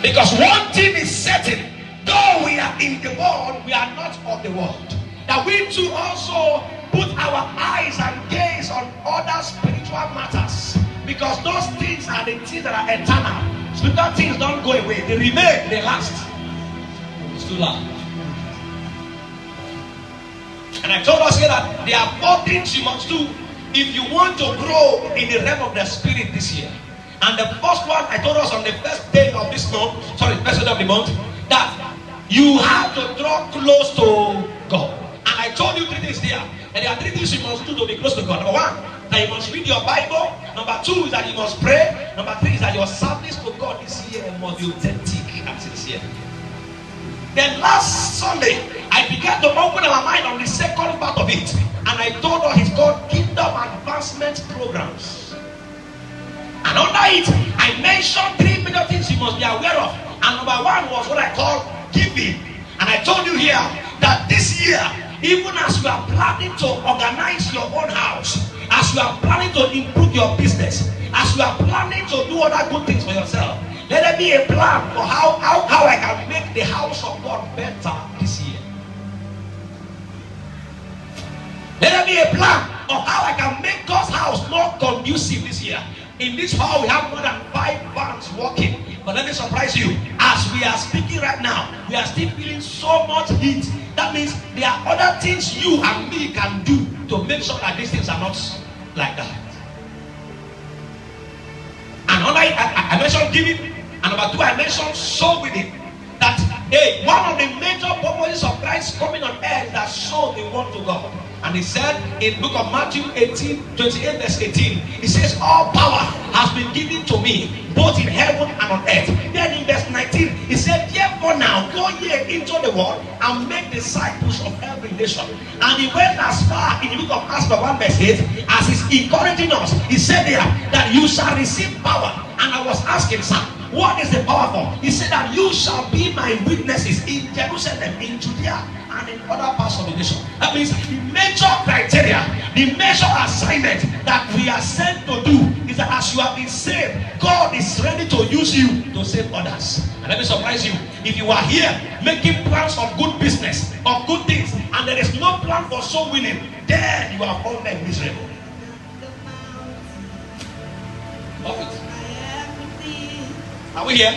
Because one thing is certain, though we are in the world, we are not of the world. That we too also put our eyes and gaze on other spiritual matters. Because those things are the things that are eternal. Spiritual things don't go away, they remain, they last. It's too loud. And I told us here that there are 4 things you must do if you want to grow in the realm of the spirit this year. And the first one I told us on the first day of this month, first day of the month, that you have to draw close to God. And I told you 3 things there. And there are 3 things you must do to be close to God. Number 1, that you must read your Bible. Number 2 is that you must pray. Number 3 is that your service to God this year must be authentic and sincere. Then last Sunday, I began to open our mind on the second part of it. And I told us it's called Kingdom Advancement Programs. And under it, I mentioned 3 major things you must be aware of. And number 1 was what I call giving. And I told you here that this year, even as you are planning to organize your own house, as you are planning to improve your business, as you are planning to do other good things for yourself, let there be a plan for how I can make the house of God better this year. Let there be a plan of how I can make God's house more conducive this year. In this hall, we have more than 5 vans working. But let me surprise you. As we are speaking right now, we are still feeling so much heat. That means there are other things you and me can do to make sure that these things are not like that. And I mentioned giving. And number 2, I mentioned soul winning. That one of the major purposes of Christ coming on earth is that soul they want to God. And he said in the book of Matthew 28 verse 18, he says, all power has been given to me, both in heaven and on earth. Then in verse 19, he said, therefore now go ye into the world and make disciples of every nation. And he went as far in the book of Acts 1 verse 8, as he's encouraging us. He said there that you shall receive power. And I was asking, sir, what is the power for? He said that you shall be my witnesses in Jerusalem, in Judea, and in other parts of the nation. That means the major criteria, the major assignment that we are sent to do is that as you have been saved, God is ready to use you to save others. And let me surprise you, if you are here making plans of good business, of good things, and there is no plan for soul winning, then you are all men miserable. Are we here?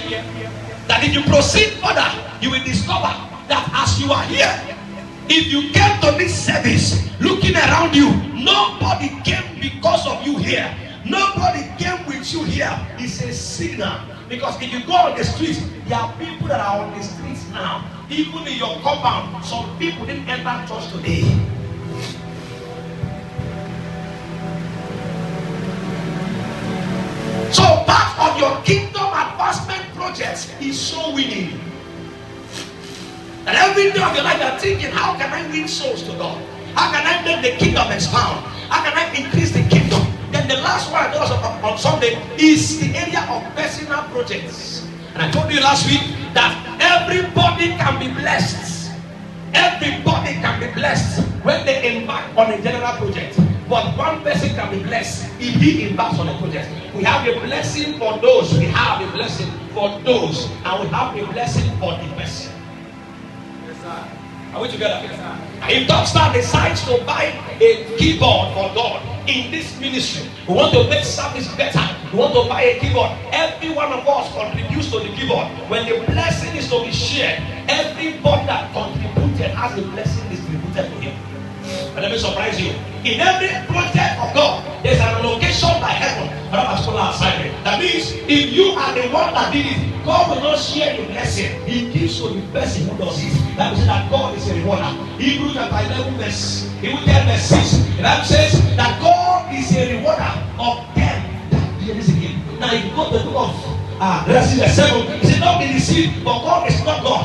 That if you proceed further, you will discover that as you are here, if you came to this service looking around you, nobody came because of you here. Nobody came with you here. It's a sinner. Because if you go on the streets, there are people that are on the streets now. Even in your compound, some people didn't enter church today. So part of your kingdom advancement projects is soul winning. And every day of your life you are thinking, how can I win souls to God? How can I make the kingdom expand? How can I increase the kingdom? Then the last one I told us on Sunday is the area of personal projects. And I told you last week that everybody can be blessed. Everybody can be blessed when they embark on a general project. But one person can be blessed if he embarks on a project. We have a blessing for those. We have a blessing for those. And we have a blessing for the person. Yes, sir. Are we together? Yes, sir. If Doctor decides to buy a keyboard for God in this ministry, we want to make service better. We want to buy a keyboard. Every one of us contributes to the keyboard. When the blessing is to be shared, everybody that contributed has the blessing distributed to him. And let me surprise you. In every project of God, there's an allocation by heaven for a particular assignment. That means if you are the one that did it, God will not share the blessing. He gives to the person who does it. That means that God is a rewarder. Hebrews chapter 11 verse 6. The Bible says that God is a rewarder of them that hear this again. Now you go to the book of verse 7. He said, don't be deceived, but God is not God.